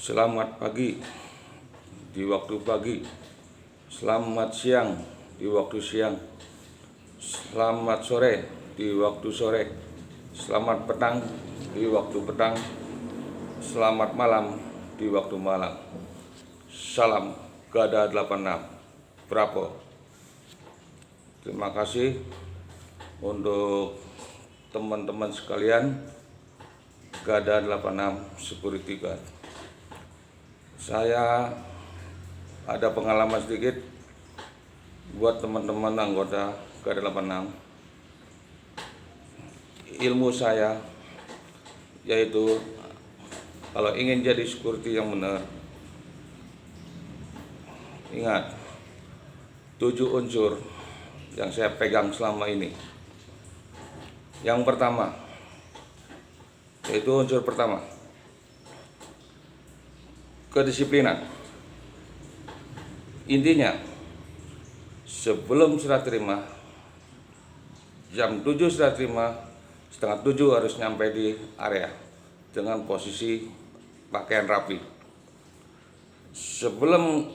Selamat pagi di waktu pagi, selamat siang di waktu siang, selamat sore di waktu sore, selamat petang di waktu petang, selamat malam di waktu malam. Salam Gada 86 Prapo. Terima kasih untuk teman-teman sekalian Gada 86 Security Guard. Saya ada pengalaman sedikit buat teman-teman anggota Gada 86. Ilmu saya yaitu kalau ingin jadi security yang benar, ingat 7 unsur yang saya pegang selama ini. Yang pertama, yaitu unsur pertama, kedisiplinan. Intinya, sebelum serah terima, jam 7 serah terima, setengah 7 harus nyampe di area dengan posisi pakaian rapi. Sebelum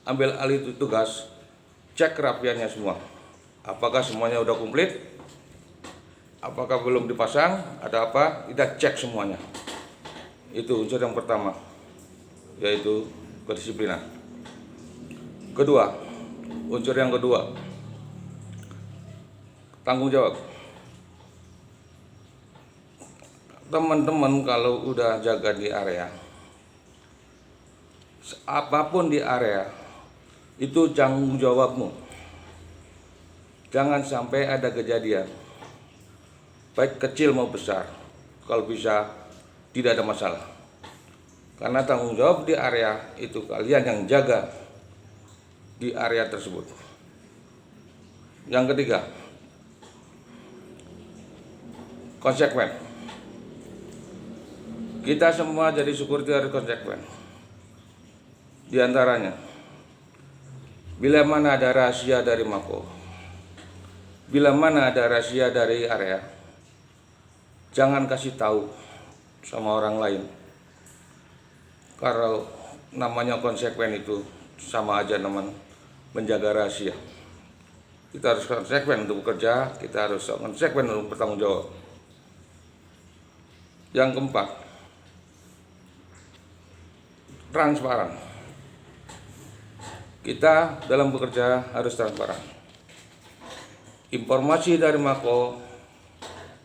ambil alih tugas, cek kerapiannya semua. Apakah semuanya udah komplit? Apakah belum dipasang? Ada apa? Kita cek semuanya. Itu unsur yang pertama, yaitu kedisiplinan. Kedua, unsur yang kedua, tanggung jawab. Teman-teman kalau udah jaga di area, apapun di area, itu tanggung jawabmu. Jangan sampai ada kejadian, baik kecil mau besar, kalau bisa tidak ada masalah. Karena tanggung jawab di area itu kalian yang jaga di area tersebut. Yang ketiga, konsekuen. Kita semua jadi security harus konsekuen. Di antaranya, bila mana ada rahasia dari Mako, bila mana ada rahasia dari area, jangan kasih tahu sama orang lain. Kalau namanya konsekuen itu sama aja teman menjaga rahasia. Kita harus konsekuen untuk bekerja, kita harus konsekuen untuk bertanggung jawab. Yang keempat, transparan. Kita dalam bekerja harus transparan. Informasi dari Mako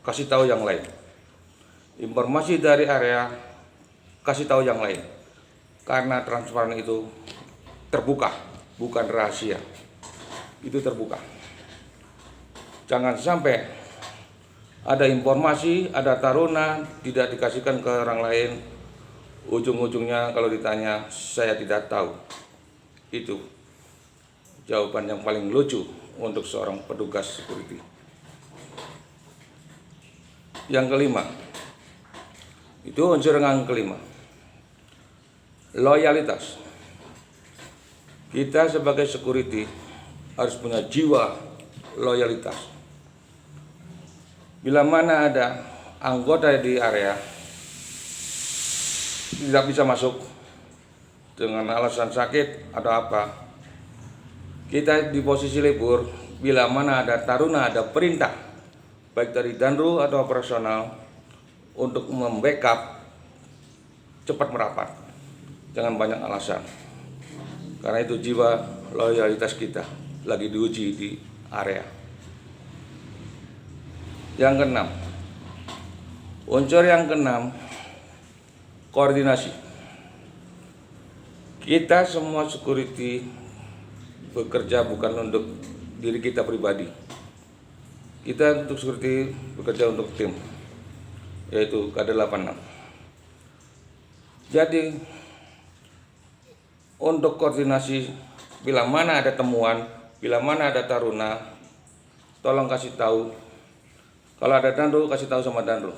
kasih tahu yang lain. Informasi dari area kasih tahu yang lain. Karena transparan itu terbuka, bukan rahasia. Itu terbuka. Jangan sampai ada informasi, ada taruna tidak dikasihkan ke orang lain. Ujung-ujungnya kalau ditanya, saya tidak tahu. Itu jawaban yang paling lucu untuk seorang petugas security. Yang kelima, itu unsur yang kelima, loyalitas. Kita sebagai security harus punya jiwa loyalitas. Bila mana ada anggota di area tidak bisa masuk dengan alasan sakit atau apa, kita di posisi libur, bila mana ada taruna, ada perintah baik dari Danru atau operasional untuk membackup, cepat merapat, jangan banyak alasan. Karena itu jiwa loyalitas kita lagi diuji di area. Yang keenam, unsur yang keenam, koordinasi. Kita semua security bekerja bukan untuk diri kita pribadi. Kita untuk security bekerja untuk tim, yaitu Gada 86. Jadi untuk koordinasi, bila mana ada temuan, bila mana ada taruna, tolong kasih tahu. Kalau ada Danru, kasih tahu sama Danru.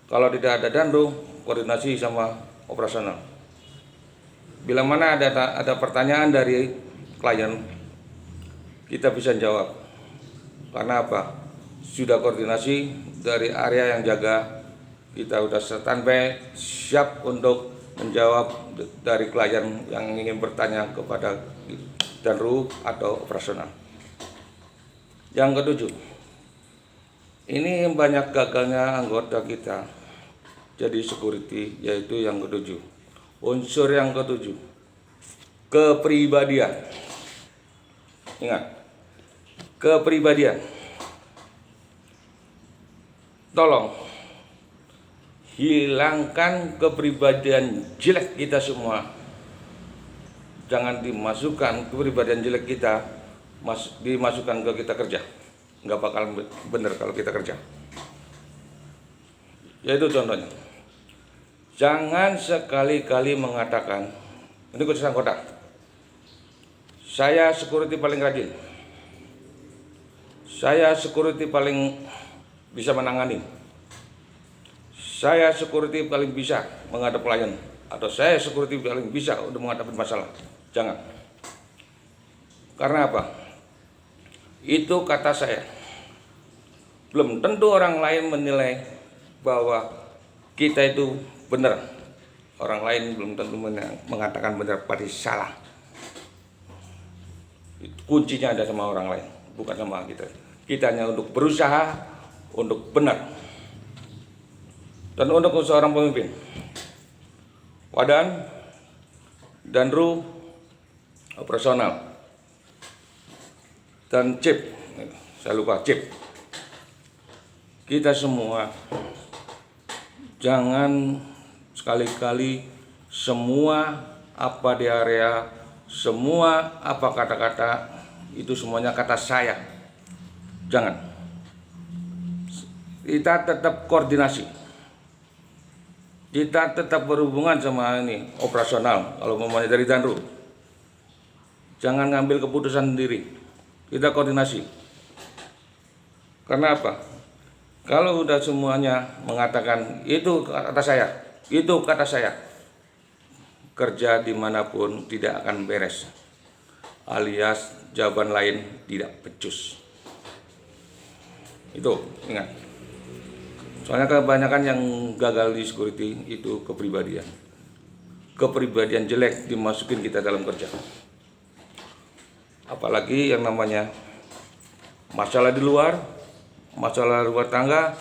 Kalau tidak ada Danru, koordinasi sama operasional. Bila mana ada pertanyaan dari klien, kita bisa jawab. Karena apa? Sudah koordinasi dari area yang jaga, kita sudah standby, siap untuk menjawab dari klien yang ingin bertanya kepada Danru atau operasional. Yang ketujuh, ini banyak gagalnya anggota kita jadi security, yaitu yang ketujuh. Unsur yang ketujuh, kepribadian. Ingat, kepribadian. Tolong hilangkan kepribadian jelek kita semua. Jangan dimasukkan kepribadian jelek kita dimasukkan ke kita kerja. Nggak bakal benar kalau kita kerja. Yaitu contohnya, jangan sekali-kali mengatakan, ini khusus anggota, saya security paling rajin, saya security paling bisa menangani, saya security paling bisa menghadapi klien, atau saya security paling bisa untuk menghadapi masalah. Jangan. Karena apa? Itu kata saya. Belum tentu orang lain menilai bahwa kita itu benar. Orang lain belum tentu mengatakan benar, pasti salah. Kuncinya ada sama orang lain, bukan sama kita. Kita hanya untuk berusaha untuk benar. Dan untuk seorang pemimpin, Wadan, Danru, operasional, dan Cip, saya lupa Cip. Kita semua jangan sekali-kali semua apa di area, semua apa kata-kata itu semuanya kata saya. Jangan. Kita tetap koordinasi. Kita tetap berhubungan sama ini operasional. Kalau mau dari Danru, jangan ngambil keputusan sendiri. Kita koordinasi. Karena apa? Kalau udah semuanya mengatakan itu kata saya, itu kata saya, kerja dimanapun tidak akan beres, alias jawaban lain tidak becus. Itu ingat. Soalnya kebanyakan yang gagal di security itu kepribadian. Kepribadian jelek dimasukin kita dalam kerja. Apalagi yang namanya masalah di luar, masalah luar tangga,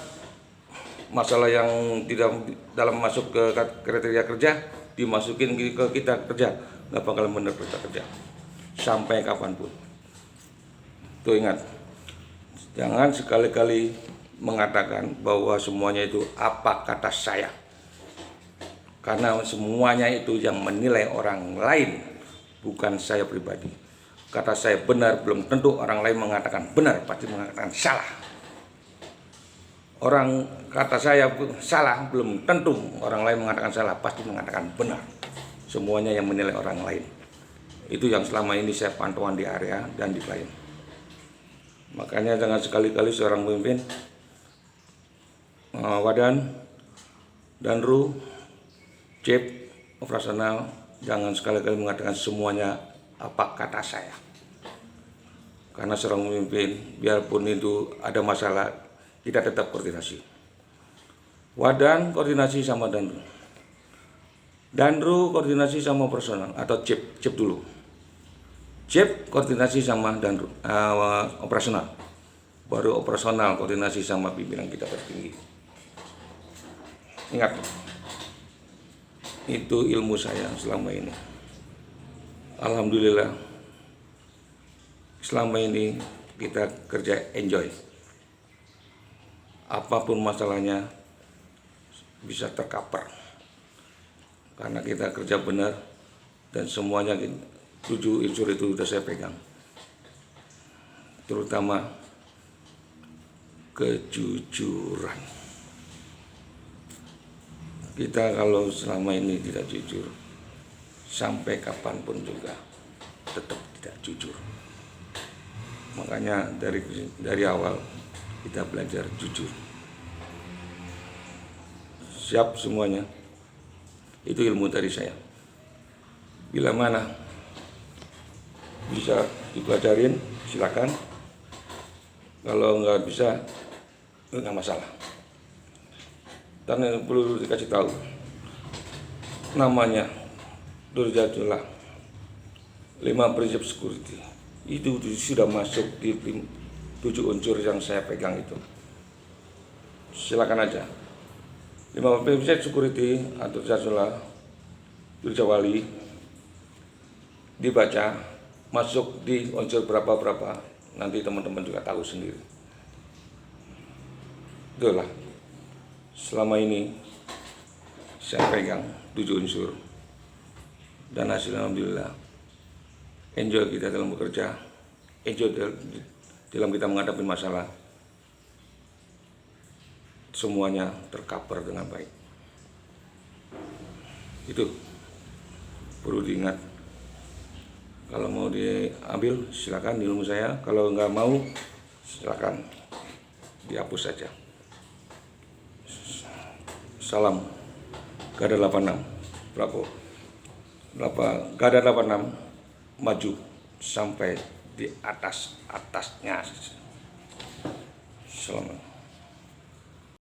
masalah yang tidak dalam masuk ke kriteria kerja, dimasukin ke kita kerja, nggak bakal benar kita kerja sampai kapanpun. Tuh ingat, jangan sekali-kali mengatakan bahwa semuanya itu apa kata saya, karena semuanya itu yang menilai orang lain, bukan saya pribadi. Kata saya benar, belum tentu orang lain mengatakan benar, pasti mengatakan salah. Orang kata saya salah, belum tentu orang lain mengatakan salah, pasti mengatakan benar. Semuanya yang menilai orang lain. Itu yang selama ini saya pantauan di area dan di klien. Makanya jangan sekali-kali seorang pemimpin, Wadan, Danru, Cip, operasional, jangan sekali-kali mengatakan semuanya apa kata saya. Karena seorang pemimpin, biarpun itu ada masalah, kita tetap koordinasi. Wadan koordinasi sama Danru. Danru koordinasi sama operasional atau Cip dulu. Cip koordinasi sama Danru, operasional. Baru operasional koordinasi sama pimpinan kita tertinggi. Ingat, itu ilmu saya selama ini. Alhamdulillah, selama ini kita kerja enjoy. Apapun masalahnya bisa tercover. Karena kita kerja benar dan semuanya 7 unsur itu sudah saya pegang. Terutama kejujuran. Kita kalau selama ini tidak jujur, sampai kapanpun juga tetap tidak jujur. Makanya dari awal kita belajar jujur. Siap semuanya. Itu ilmu dari saya. Bila mana bisa dipelajarin, silakan. Kalau nggak bisa, nggak masalah. Dan yang perlu dikasih tahu, namanya Durjatullah 5 prinsip security itu sudah masuk di 7 unsur yang saya pegang itu. Silakan aja 5 prinsip security atau Durjatullah Durjawali dibaca masuk di unsur berapa nanti teman-teman juga tahu sendiri. Itulah selama ini saya pegang 7 unsur dan hasilnya alhamdulillah. Enjoy kita dalam bekerja, enjoy dalam kita menghadapi masalah, semuanya tercover dengan baik. Itu perlu diingat. Kalau mau diambil silakan di ilmu saya, kalau nggak mau silakan dihapus saja. Salam Garda 86 Bravo. Garda 86 maju sampai di atasnya. Salam.